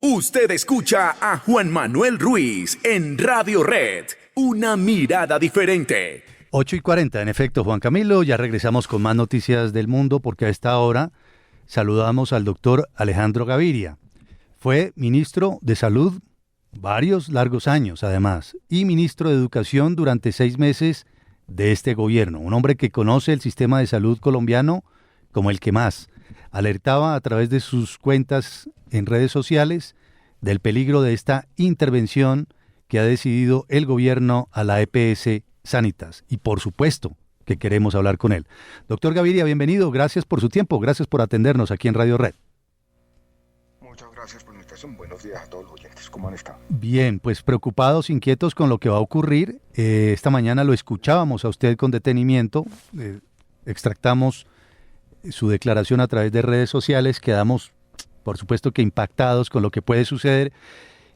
Usted escucha a Juan Manuel Ruiz en Radio Red, una mirada diferente. 8:40, en efecto, Juan Camilo, ya regresamos con más noticias del mundo porque a esta hora saludamos al doctor Alejandro Gaviria. Fue ministro de Salud varios largos años, además, y ministro de Educación durante 6 meses de este gobierno. Un hombre que conoce el sistema de salud colombiano como el que más. Alertaba a través de sus cuentas en redes sociales del peligro de esta intervención que ha decidido el gobierno a la EPS Sanitas. Y por supuesto que queremos hablar con él. Doctor Gaviria, bienvenido. Gracias por su tiempo. Gracias por atendernos aquí en Radio Red. Muchas gracias por la invitación. Buenos días a todos los oyentes. ¿Cómo han estado? Bien, pues preocupados, inquietos con lo que va a ocurrir. Esta mañana lo escuchábamos a usted con detenimiento. Extractamos su declaración a través de redes sociales. Quedamos, por supuesto, que impactados con lo que puede suceder.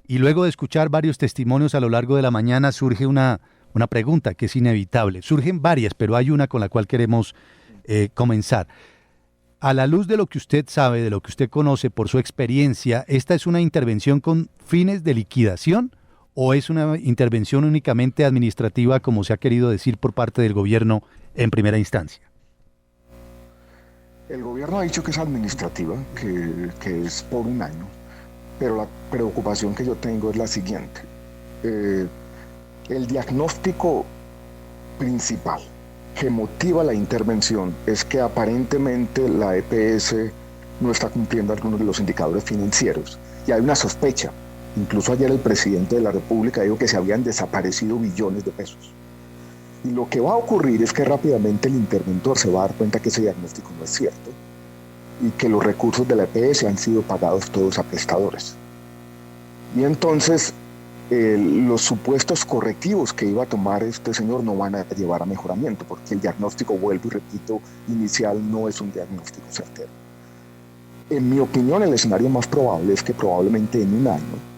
Y luego de escuchar varios testimonios a lo largo de la mañana surge una pregunta que es inevitable. Surgen varias, pero hay una con la cual queremos comenzar. A la luz de lo que usted sabe, de lo que usted conoce por su experiencia, ¿esta es una intervención con fines de liquidación o es una intervención únicamente administrativa, como se ha querido decir por parte del gobierno en primera instancia? El gobierno ha dicho que es administrativa, que es por un año, pero la preocupación que yo tengo es la siguiente. El diagnóstico principal que motiva la intervención es que aparentemente la EPS no está cumpliendo algunos de los indicadores financieros y hay una sospecha. Incluso ayer el presidente de la República dijo que se habían desaparecido billones de pesos. Y lo que va a ocurrir es que rápidamente el interventor se va a dar cuenta que ese diagnóstico no es cierto y que los recursos de la EPS han sido pagados todos a prestadores. Y entonces los supuestos correctivos que iba a tomar este señor no van a llevar a mejoramiento, porque el diagnóstico, vuelvo y repito, inicial no es un diagnóstico certero. En mi opinión, el escenario más probable es que probablemente en un año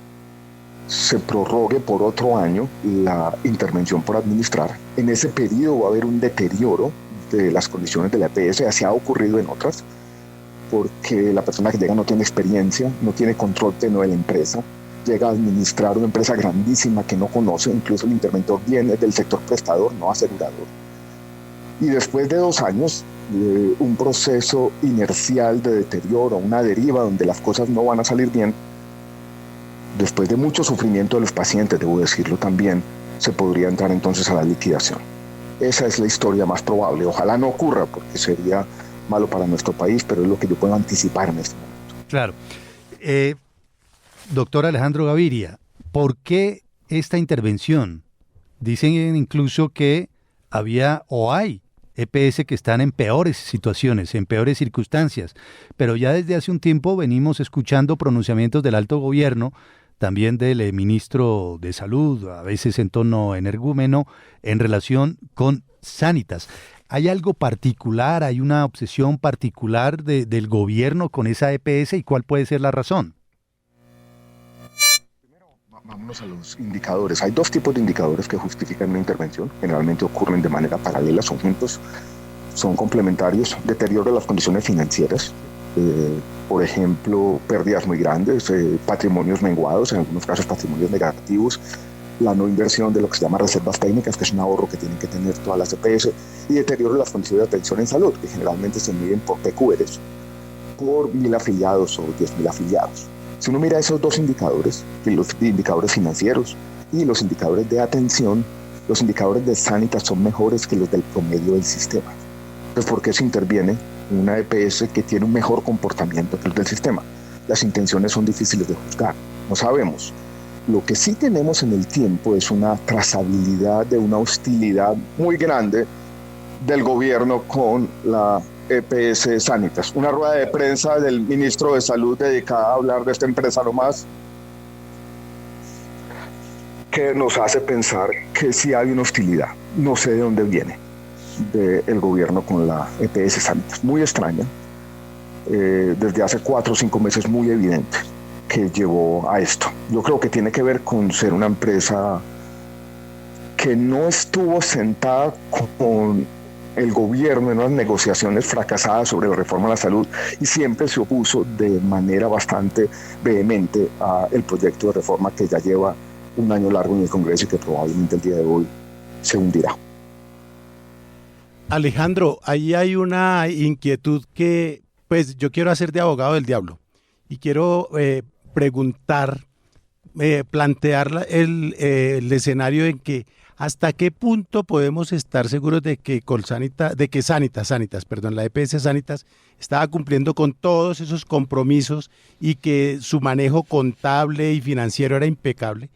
se prorrogue por otro año la intervención por administrar. En ese periodo va a haber un deterioro de las condiciones de la EPS, así ha ocurrido en otras, porque la persona que llega no tiene experiencia, no tiene control pleno de la empresa, llega a administrar una empresa grandísima que no conoce, incluso el interventor viene del sector prestador, no asegurador. Y después de 2 años, un proceso inercial de deterioro, una deriva donde las cosas no van a salir bien, después de mucho sufrimiento de los pacientes, debo decirlo también, se podría entrar entonces a la liquidación. Esa es la historia más probable. Ojalá no ocurra, porque sería malo para nuestro país, pero es lo que yo puedo anticipar en este momento. Claro. Doctor Alejandro Gaviria, ¿por qué esta intervención? Dicen incluso que había o hay EPS que están en peores situaciones, en peores circunstancias, pero ya desde hace un tiempo venimos escuchando pronunciamientos del alto gobierno, también del ministro de Salud, a veces en tono energúmeno, en relación con Sanitas. ¿Hay algo particular, hay una obsesión particular del gobierno con esa EPS y cuál puede ser la razón? Vámonos a los indicadores. Hay 2 tipos de indicadores que justifican una intervención. Generalmente ocurren de manera paralela, son juntos, son complementarios. Deterioro de las condiciones financieras, por ejemplo, pérdidas muy grandes, patrimonios menguados, en algunos casos patrimonios negativos, la no inversión de lo que se llama reservas técnicas, que es un ahorro que tienen que tener todas las EPS, y deterioro de las condiciones de atención en salud, que generalmente se miden por PQRs, por 1.000 afiliados o 10.000 afiliados. Si uno mira esos 2 indicadores, los indicadores financieros y los indicadores de atención, los indicadores de Sanitas son mejores que los del promedio del sistema. Entonces, ¿por qué se interviene una EPS que tiene un mejor comportamiento que el del sistema? Las intenciones son difíciles de juzgar, no sabemos. Lo que sí tenemos en el tiempo es una trazabilidad de una hostilidad muy grande del gobierno con la EPS Sanitas. Una rueda de prensa del ministro de Salud dedicada a hablar de esta empresa nomás, que nos hace pensar que sí hay una hostilidad. No sé de dónde viene del gobierno con la EPS Sanitas. Muy extraña. Desde hace 4 o 5 meses muy evidente que llevó a esto. Yo creo que tiene que ver con ser una empresa que no estuvo sentada con el gobierno en unas negociaciones fracasadas sobre la reforma a la salud y siempre se opuso de manera bastante vehemente al proyecto de reforma que ya lleva un año largo en el Congreso y que probablemente el día de hoy se hundirá. Alejandro, ahí hay una inquietud que pues yo quiero hacer de abogado del diablo y quiero preguntar, plantear el escenario en que hasta qué punto podemos estar seguros de que Sanitas, la EPS Sanitas estaba cumpliendo con todos esos compromisos y que su manejo contable y financiero era impecable.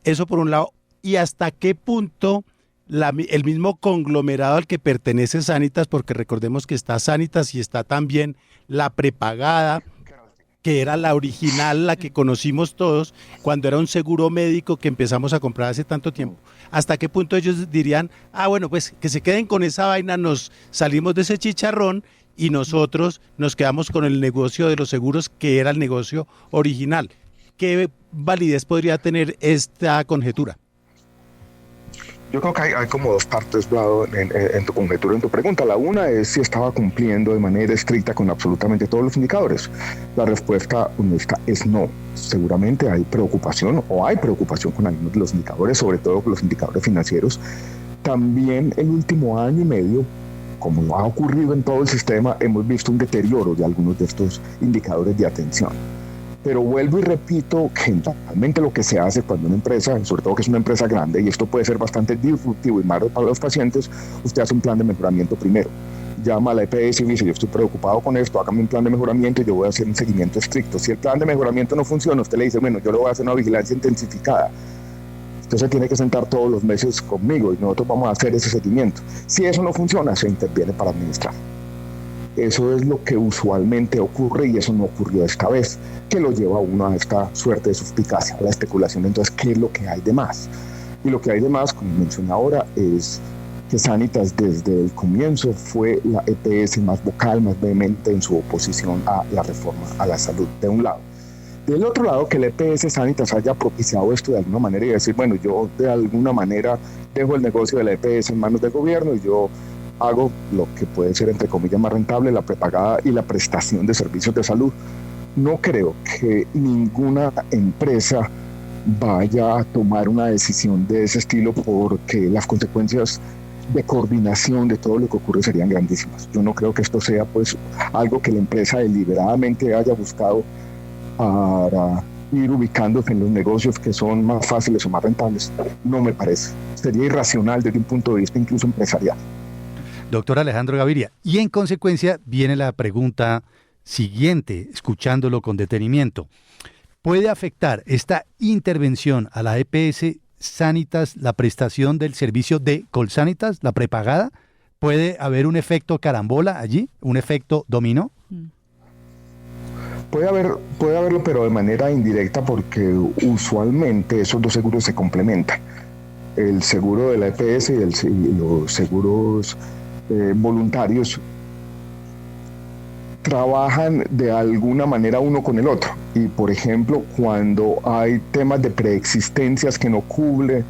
Eso por un lado. Y hasta qué punto el mismo conglomerado al que pertenece Sanitas, porque recordemos que está Sanitas y está también la prepagada, que era la original, la que conocimos todos, cuando era un seguro médico que empezamos a comprar hace tanto tiempo. ¿Hasta qué punto ellos dirían, bueno, pues que se queden con esa vaina, nos salimos de ese chicharrón y nosotros nos quedamos con el negocio de los seguros, que era el negocio original? ¿Qué validez podría tener esta conjetura? Yo creo que hay como dos partes, Vlado, en tu conjetura, en tu pregunta. La una es si estaba cumpliendo de manera estricta con absolutamente todos los indicadores. La respuesta honesta es no. Seguramente hay preocupación con algunos de los indicadores, sobre todo con los indicadores financieros. También el último año y medio, como ha ocurrido en todo el sistema, hemos visto un deterioro de algunos de estos indicadores de atención. Pero vuelvo y repito que realmente lo que se hace cuando una empresa, sobre todo que es una empresa grande, y esto puede ser bastante disruptivo y malo para los pacientes, usted hace un plan de mejoramiento primero. Llama a la EPS y dice, yo estoy preocupado con esto, hágame un plan de mejoramiento y yo voy a hacer un seguimiento estricto. Si el plan de mejoramiento no funciona, usted le dice, bueno, yo le voy a hacer una vigilancia intensificada. Entonces tiene que sentar todos los meses conmigo y nosotros vamos a hacer ese seguimiento. Si eso no funciona, se interviene para administrar. Eso es lo que usualmente ocurre y eso no ocurrió esta vez, que lo lleva a uno a esta suerte de suspicacia, a la especulación. Entonces, ¿qué es lo que hay de más? Y lo que hay de más, como mencioné ahora, es que Sanitas desde el comienzo fue la EPS más vocal, más vehemente en su oposición a la reforma a la salud, de un lado. Del otro lado, que la EPS Sanitas haya propiciado esto de alguna manera y decir, bueno, yo de alguna manera dejo el negocio de la EPS en manos del gobierno y yo hago lo que puede ser, entre comillas, más rentable, la prepagada y la prestación de servicios de salud. No creo que ninguna empresa vaya a tomar una decisión de ese estilo porque las consecuencias de coordinación de todo lo que ocurre serían grandísimas. Yo no creo que esto sea pues algo que la empresa deliberadamente haya buscado para ir ubicándose en los negocios que son más fáciles o más rentables. No me parece. Sería irracional desde un punto de vista incluso empresarial. Doctor Alejandro Gaviria, y en consecuencia viene la pregunta siguiente, escuchándolo con detenimiento. ¿Puede afectar esta intervención a la EPS Sanitas la prestación del servicio de Colsanitas, la prepagada? ¿Puede haber un efecto carambola allí, un efecto dominó? Puede haberlo, pero de manera indirecta, porque usualmente esos dos seguros se complementan. El seguro de la EPS y los seguros voluntarios trabajan de alguna manera uno con el otro. Y por ejemplo, cuando hay temas de preexistencias que no cubre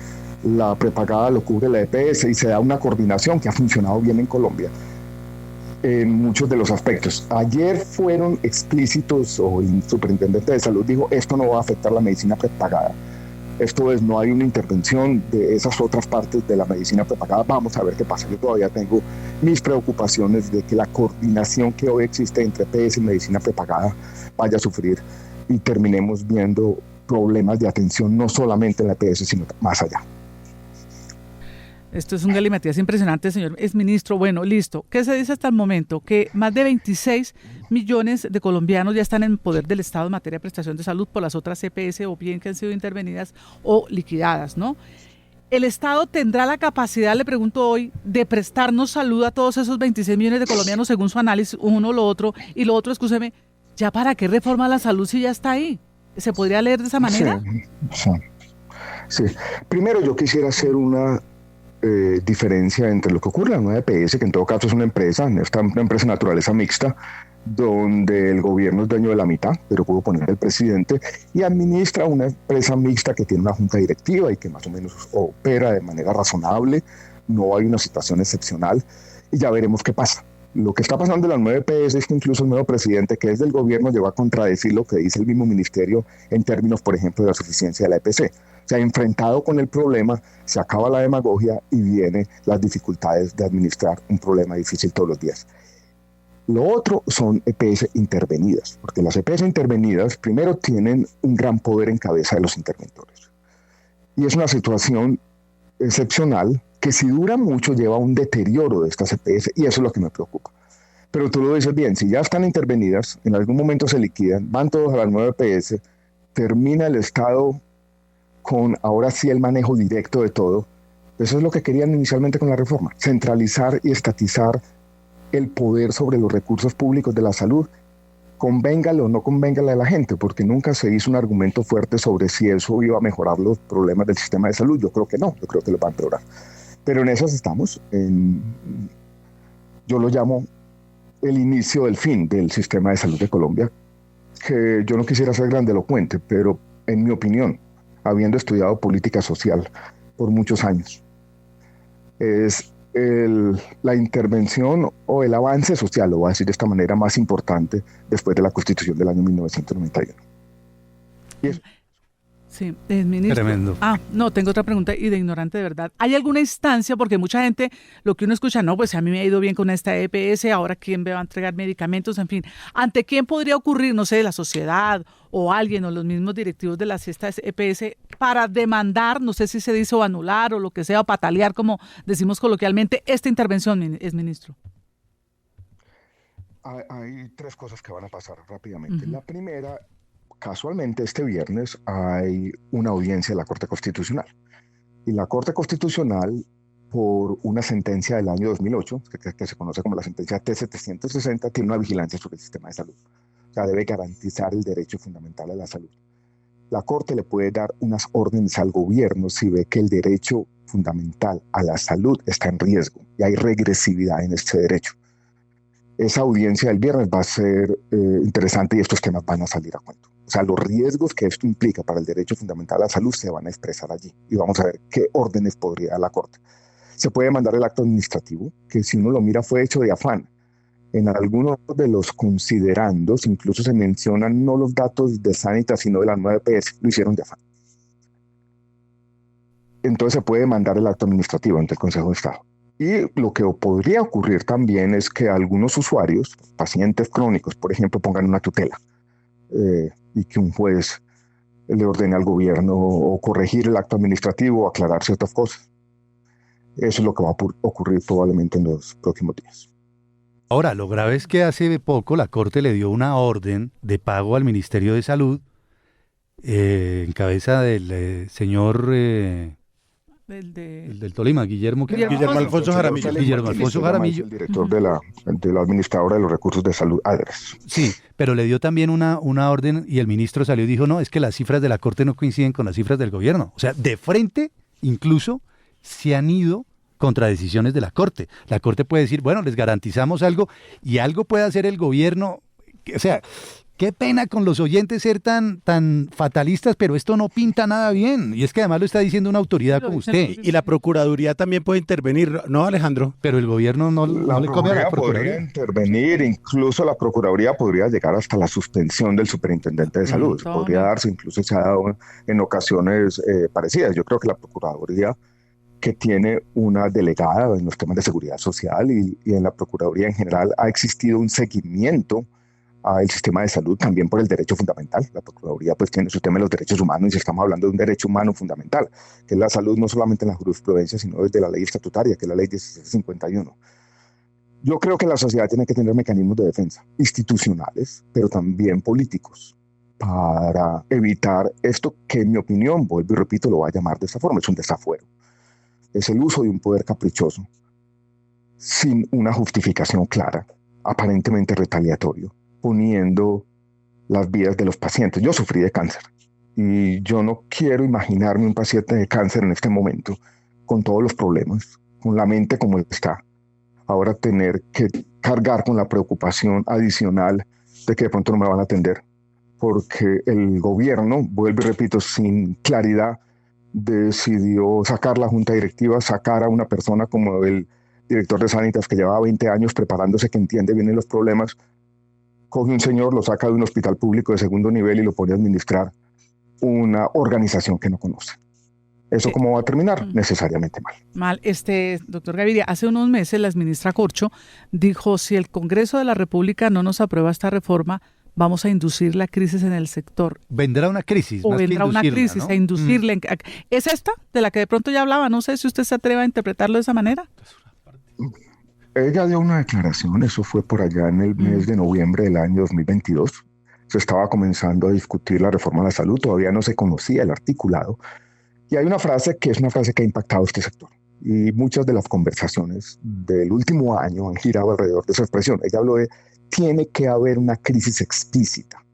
la prepagada, lo cubre la EPS y se da una coordinación que ha funcionado bien en Colombia en muchos de los aspectos. Ayer fueron explícitos, o el superintendente de salud dijo, esto no va a afectar la medicina prepagada. Esto es, no hay una intervención de esas otras partes de la medicina prepagada. Vamos a ver qué pasa. Yo todavía tengo mis preocupaciones de que la coordinación que hoy existe entre EPS y medicina prepagada vaya a sufrir y terminemos viendo problemas de atención no solamente en la EPS, sino más allá. Esto es un galimatías impresionante, señor exministro. Bueno, listo. ¿Qué se dice hasta el momento? Que más de 26 millones de colombianos ya están en poder del Estado en materia de prestación de salud por las otras EPS o bien que han sido intervenidas o liquidadas, ¿no? ¿El Estado tendrá la capacidad, le pregunto hoy, de prestarnos salud a todos esos 26 millones de colombianos según su análisis, uno, lo otro, y lo otro, escúcheme, ¿ya para qué reforma la salud si ya está ahí? ¿Se podría leer de esa manera? Sí. Primero yo quisiera hacer una diferencia entre lo que ocurre en la nueva EPS, que en todo caso es una empresa de naturaleza mixta, donde el gobierno es dueño de la mitad, pero puedo poner el presidente, y administra una empresa mixta que tiene una junta directiva y que más o menos opera de manera razonable, no hay una situación excepcional, y ya veremos qué pasa. Lo que está pasando en las 9 EPS es que incluso el nuevo presidente, que es del gobierno, llegó a contradecir lo que dice el mismo ministerio en términos, por ejemplo, de la suficiencia de la EPC. Se ha enfrentado con el problema, se acaba la demagogia y vienen las dificultades de administrar un problema difícil todos los días. Lo otro son EPS intervenidas, porque las EPS intervenidas primero tienen un gran poder en cabeza de los interventores. Y es una situación excepcional que si dura mucho lleva a un deterioro de estas EPS y eso es lo que me preocupa. Pero tú lo dices bien, si ya están intervenidas, en algún momento se liquidan, van todos a las 9 EPS, termina el Estado con ahora sí el manejo directo de todo. Eso es lo que querían inicialmente con la reforma, centralizar y estatizar el poder sobre los recursos públicos de la salud, convéngale o no convéngale a la gente, porque nunca se hizo un argumento fuerte sobre si eso iba a mejorar los problemas del sistema de salud. Yo creo que no, yo creo que lo va a empeorar. Pero en esas estamos. Yo lo llamo el inicio del fin del sistema de salud de Colombia, que yo no quisiera ser grandilocuente, pero en mi opinión, habiendo estudiado política social por muchos años, es la intervención o el avance social, lo voy a decir de esta manera, más importante después de la Constitución del año 1991. Y eso. Sí, ministro. Tremendo. No, tengo otra pregunta y de ignorante de verdad. ¿Hay alguna instancia? Porque mucha gente, lo que uno escucha, no, pues a mí me ha ido bien con esta EPS, ahora quién me va a entregar medicamentos, en fin. ¿Ante quién podría ocurrir, no sé, la sociedad o alguien o los mismos directivos de las estas EPS para demandar, no sé si se dice o anular o lo que sea, o patalear, como decimos coloquialmente, esta intervención, ministro? Hay 3 cosas que van a pasar rápidamente. La primera, casualmente este viernes hay una audiencia de la Corte Constitucional. Y la Corte Constitucional, por una sentencia del año 2008, que se conoce como la sentencia T760, tiene una vigilancia sobre el sistema de salud. O sea, debe garantizar el derecho fundamental a la salud. La Corte le puede dar unas órdenes al gobierno si ve que el derecho fundamental a la salud está en riesgo y hay regresividad en este derecho. Esa audiencia del viernes va a ser interesante y estos temas van a salir a cuento. O sea, los riesgos que esto implica para el derecho fundamental a la salud se van a expresar allí y vamos a ver qué órdenes podría dar la Corte. Se puede mandar el acto administrativo, que si uno lo mira fue hecho de afán. En algunos de los considerandos incluso se mencionan no los datos de Sanitas, sino de las 9 EPS, lo hicieron de afán. Entonces se puede mandar el acto administrativo ante el Consejo de Estado. Y lo que podría ocurrir también es que algunos usuarios, pacientes crónicos, por ejemplo, pongan una tutela y que un juez le ordene al gobierno o corregir el acto administrativo o aclarar ciertas cosas. Eso es lo que va a ocurrir probablemente en los próximos días. Ahora, lo grave es que hace poco la Corte le dio una orden de pago al Ministerio de Salud en cabeza del señor... El del Tolima, Guillermo Alfonso Jaramillo. Guillermo Alfonso Jaramillo. El director de la administradora de los recursos de salud, ADRES. Sí, pero le dio también una orden y el ministro salió y dijo, no, es que las cifras de la Corte no coinciden con las cifras del gobierno. O sea, de frente, incluso, se han ido contra decisiones de la Corte. La Corte puede decir, bueno, les garantizamos algo y algo puede hacer el gobierno. O sea, qué pena con los oyentes ser tan fatalistas, pero esto no pinta nada bien. Y es que además lo está diciendo una autoridad como usted. Y la Procuraduría también puede intervenir, ¿no, Alejandro? Pero el gobierno no le come a la Procuraduría. Podría intervenir, incluso la Procuraduría podría llegar hasta la suspensión del superintendente de salud. Podría darse, incluso se ha dado en ocasiones parecidas. Yo creo que la Procuraduría, que tiene una delegada en los temas de seguridad social y en la Procuraduría en general, ha existido un seguimiento al sistema de salud también por el derecho fundamental. La Procuraduría pues tiene su tema de los derechos humanos y estamos hablando de un derecho humano fundamental, que es la salud no solamente en la jurisprudencia, sino desde la ley estatutaria, que es la ley 1751. Yo creo que la sociedad tiene que tener mecanismos de defensa institucionales, pero también políticos, para evitar esto que, en mi opinión, vuelvo y repito, lo voy a llamar de esta forma, es un desafuero. Es el uso de un poder caprichoso, sin una justificación clara, aparentemente retaliatorio, poniendo las vidas de los pacientes. Yo sufrí de cáncer y yo no quiero imaginarme un paciente de cáncer en este momento, con todos los problemas, con la mente como está. Ahora tener que cargar con la preocupación adicional de que de pronto no me van a atender, porque el gobierno, vuelvo y repito, sin claridad, decidió sacar la junta directiva, sacar a una persona como el director de Sanitas que llevaba 20 años preparándose, que entiende bien los problemas, coge un señor, lo saca de un hospital público de segundo nivel y lo pone a administrar una organización que no conoce. ¿Eso cómo va a terminar? Necesariamente mal. Mal. Doctor Gaviria, hace unos meses la exministra Corcho dijo, si el Congreso de la República no nos aprueba esta reforma, vamos a inducir la crisis en el sector. Vendrá una crisis. O vendrá una crisis, ¿no? A inducirla. ¿Es esta de la que de pronto ya hablaba? No sé si usted se atreve a interpretarlo de esa manera. Ella dio una declaración, eso fue por allá en el mes de noviembre del año 2022. Se estaba comenzando a discutir la reforma a la salud, todavía no se conocía el articulado. Y hay una frase que es una frase que ha impactado este sector. Y muchas de las conversaciones del último año han girado alrededor de esa expresión. Ella habló de tiene que haber una crisis explícita.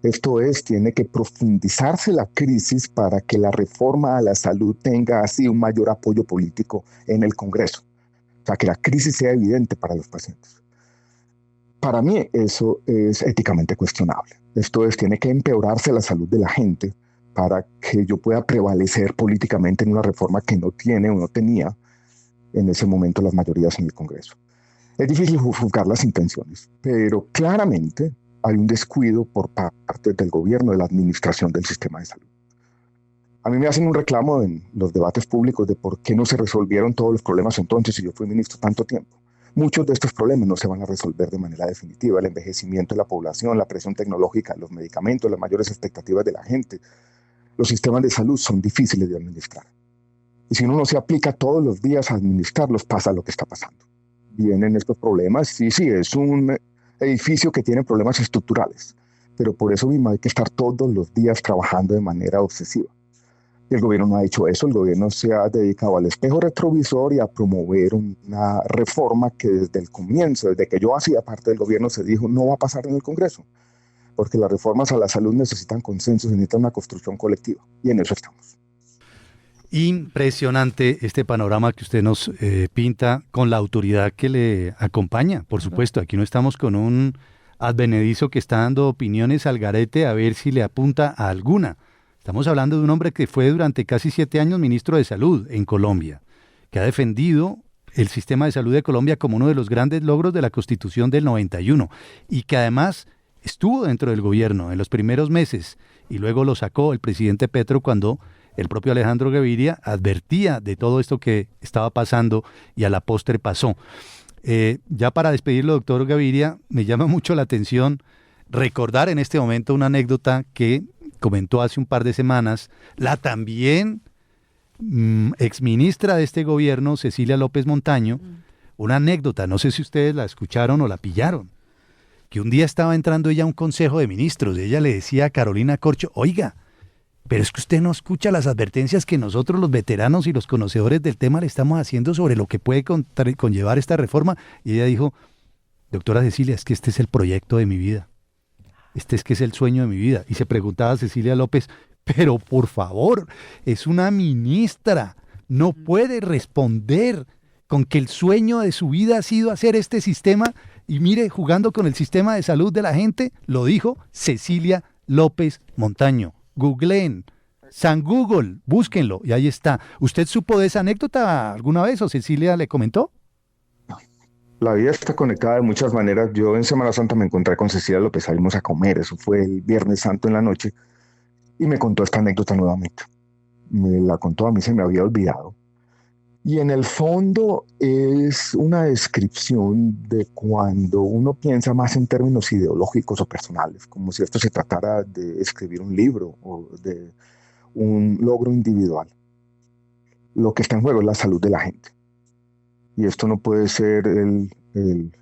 Esto es, tiene que profundizarse la crisis para que la reforma a la salud tenga así un mayor apoyo político en el Congreso. O sea, que la crisis sea evidente para los pacientes. Para mí eso es éticamente cuestionable. Esto es, tiene que empeorarse la salud de la gente para que yo pueda prevalecer políticamente en una reforma que no tiene o no tenía en ese momento las mayorías en el Congreso. Es difícil juzgar las intenciones, pero claramente hay un descuido por parte del gobierno, de la administración del sistema de salud. A mí me hacen un reclamo en los debates públicos de por qué no se resolvieron todos los problemas entonces si yo fui ministro tanto tiempo. Muchos de estos problemas no se van a resolver de manera definitiva. El envejecimiento de la población, la presión tecnológica, los medicamentos, las mayores expectativas de la gente. Los sistemas de salud son difíciles de administrar. Y si uno no se aplica todos los días a administrarlos, pasa lo que está pasando. Vienen estos problemas. Sí, es un edificio que tiene problemas estructurales, pero por eso mismo hay que estar todos los días trabajando de manera obsesiva. Y el gobierno no ha hecho eso. El gobierno se ha dedicado al espejo retrovisor y a promover una reforma que desde el comienzo, desde que yo hacía parte del gobierno, se dijo no va a pasar en el Congreso. Porque las reformas a la salud necesitan consenso, necesitan una construcción colectiva. Y en eso estamos. Impresionante este panorama que usted nos pinta con la autoridad que le acompaña. Por supuesto, aquí no estamos con un advenedizo que está dando opiniones al garete a ver si le apunta a alguna. Estamos hablando de un hombre que fue durante casi 7 años ministro de Salud en Colombia, que ha defendido el sistema de salud de Colombia como uno de los grandes logros de la Constitución del 91 y que además estuvo dentro del gobierno en los primeros meses y luego lo sacó el presidente Petro cuando el propio Alejandro Gaviria advertía de todo esto que estaba pasando y a la postre pasó. Ya para despedirlo, doctor Gaviria, me llama mucho la atención recordar en este momento una anécdota que comentó hace un par de semanas la también exministra de este gobierno, Cecilia López Montaño, una anécdota, no sé si ustedes la escucharon o la pillaron, que un día estaba entrando ella a un consejo de ministros y ella le decía a Carolina Corcho, oiga, pero es que usted no escucha las advertencias que nosotros los veteranos y los conocedores del tema le estamos haciendo sobre lo que puede conllevar esta reforma. Y ella dijo, doctora Cecilia, es que este es el proyecto de mi vida. Este es que es el sueño de mi vida. Y se preguntaba a Cecilia López, pero por favor, es una ministra, no puede responder con que el sueño de su vida ha sido hacer este sistema y mire, jugando con el sistema de salud de la gente, lo dijo Cecilia López Montaño. Googleen, San Google, búsquenlo y ahí está. ¿Usted supo de esa anécdota alguna vez o Cecilia le comentó? La vida está conectada de muchas maneras. Yo en Semana Santa me encontré con Cecilia López, salimos a comer, eso fue el Viernes Santo en la noche, y me contó esta anécdota nuevamente. Me la contó, a mí se me había olvidado. Y en el fondo es una descripción de cuando uno piensa más en términos ideológicos o personales, como si esto se tratara de escribir un libro o de un logro individual. Lo que está en juego es la salud de la gente. Y esto no puede ser el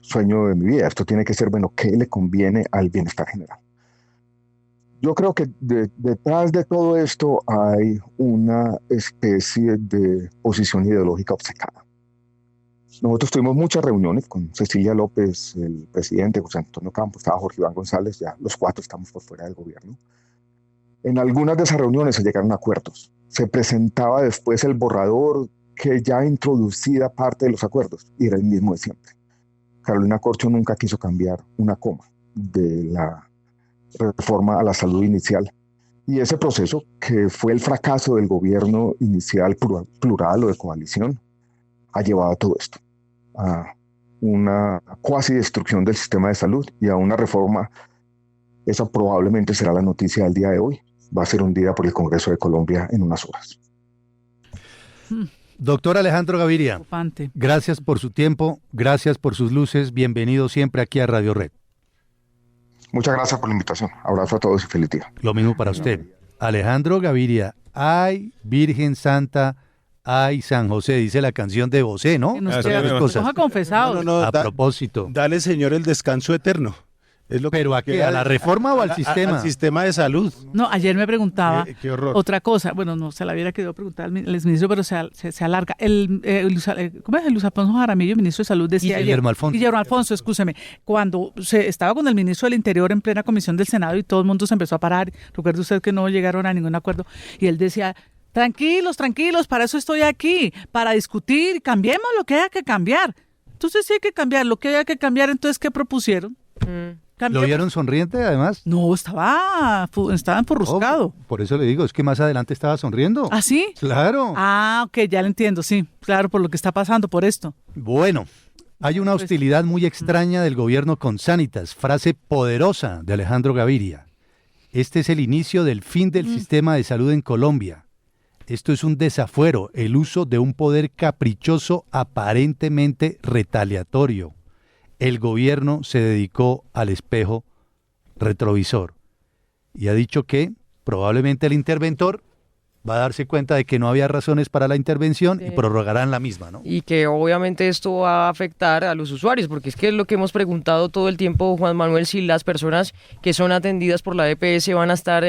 sueño de mi vida. Esto tiene que ser, bueno, ¿qué le conviene al bienestar general? Yo creo que detrás de todo esto hay una especie de posición ideológica obcecada. Nosotros tuvimos muchas reuniones con Cecilia López, el presidente, José Antonio Campos, estaba Jorge Iván González, ya los 4 estamos por fuera del gobierno. En algunas de esas reuniones se llegaron a acuerdos. Se presentaba después el borrador que ya introducía parte de los acuerdos y era el mismo de siempre. Carolina Corcho nunca quiso cambiar una coma de la reforma a la salud inicial. Y ese proceso, que fue el fracaso del gobierno inicial plural o de coalición, ha llevado a todo esto. a una cuasi destrucción del sistema de salud y a una reforma. Esa probablemente será la noticia del día de hoy. Va a ser hundida por el Congreso de Colombia en unas horas. Doctor Alejandro Gaviria, Preocupante. gracias por su tiempo, gracias por sus luces, bienvenido siempre aquí a Radio Red. Muchas gracias por la invitación. Abrazo a todos y feliz día. Lo mismo para usted. Alejandro Gaviria, ay Virgen Santa, ay San José, dice la canción de Bosé, ¿no? Que nos Eso queda- mismo. nos ha confesado. A propósito. Dale, Señor, el descanso eterno. Es lo que ¿Pero a qué? queda ¿A la reforma o al sistema? Al sistema de salud. No, ayer me preguntaba Qué horror. otra cosa. Bueno, no se la hubiera querido preguntar al exministro, pero se alarga. ¿Cómo es? Luis Alfonso Jaramillo, ministro de Salud, decía ayer. Guillermo Alfonso, escúcheme. Cuando se estaba con el ministro del Interior en plena comisión del Senado y todo el mundo se empezó a parar. Recuerde usted que no llegaron a ningún acuerdo. Y él decía, tranquilos, para eso estoy aquí, para discutir, cambiemos lo que haya que cambiar. Entonces sí hay que cambiar, lo que haya que cambiar, entonces, ¿qué propusieron? ¿Lo Cambiemos. vieron sonriente además? No, estaba enfurruscado. Oh, por eso le digo, es que más adelante estaba sonriendo. ¿Ah, sí? Claro. Ah, ok, ya lo entiendo, sí. Claro, por lo que está pasando, por esto. Bueno, hay una hostilidad muy extraña del gobierno con Sanitas, frase poderosa de Alejandro Gaviria. Este es el inicio del fin del sistema de salud en Colombia. Esto es un desafuero, el uso de un poder caprichoso aparentemente retaliatorio. El gobierno se dedicó al espejo retrovisor y ha dicho que probablemente el interventor va a darse cuenta de que no había razones para la intervención y prorrogarán la misma, ¿no? Y que obviamente esto va a afectar a los usuarios, porque es que es lo que hemos preguntado todo el tiempo, Juan Manuel, si las personas que son atendidas por la EPS van a estar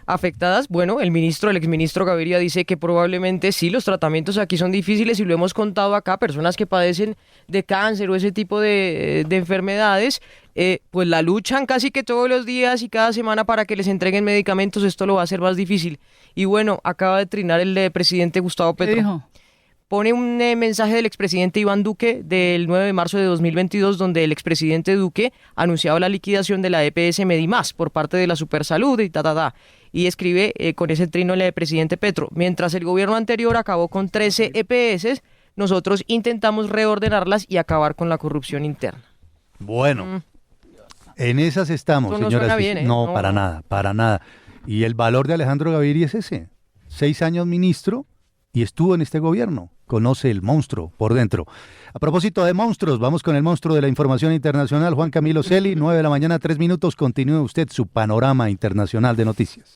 afectadas. Bueno, el exministro Gaviria dice que probablemente sí, los tratamientos aquí son difíciles y lo hemos contado acá, personas que padecen de cáncer o ese tipo de enfermedades, pues la luchan casi que todos los días y cada semana para que les entreguen medicamentos. Esto lo va a hacer más difícil. Y bueno, acaba de trinar el presidente Gustavo ¿Qué Petro. dijo? Pone un mensaje del expresidente Iván Duque del 9 de marzo de 2022, donde el expresidente Duque anunciaba la liquidación de la EPS Medimás por parte de la Supersalud y Y escribe con ese trino el presidente Petro: mientras el gobierno anterior acabó con 13 EPS, nosotros intentamos reordenarlas y acabar con la corrupción interna. Bueno, en esas estamos, Esto no señoras. suena bien, ¿eh? No, No, para no. nada, para nada. Y el valor de Alejandro Gaviria es ese. 6 años ministro y estuvo en este gobierno. Conoce el monstruo por dentro. A propósito de monstruos, vamos con el monstruo de la información internacional, Juan Camilo Celi, 9 de la mañana, 3 minutos. Continúe usted su panorama internacional de noticias.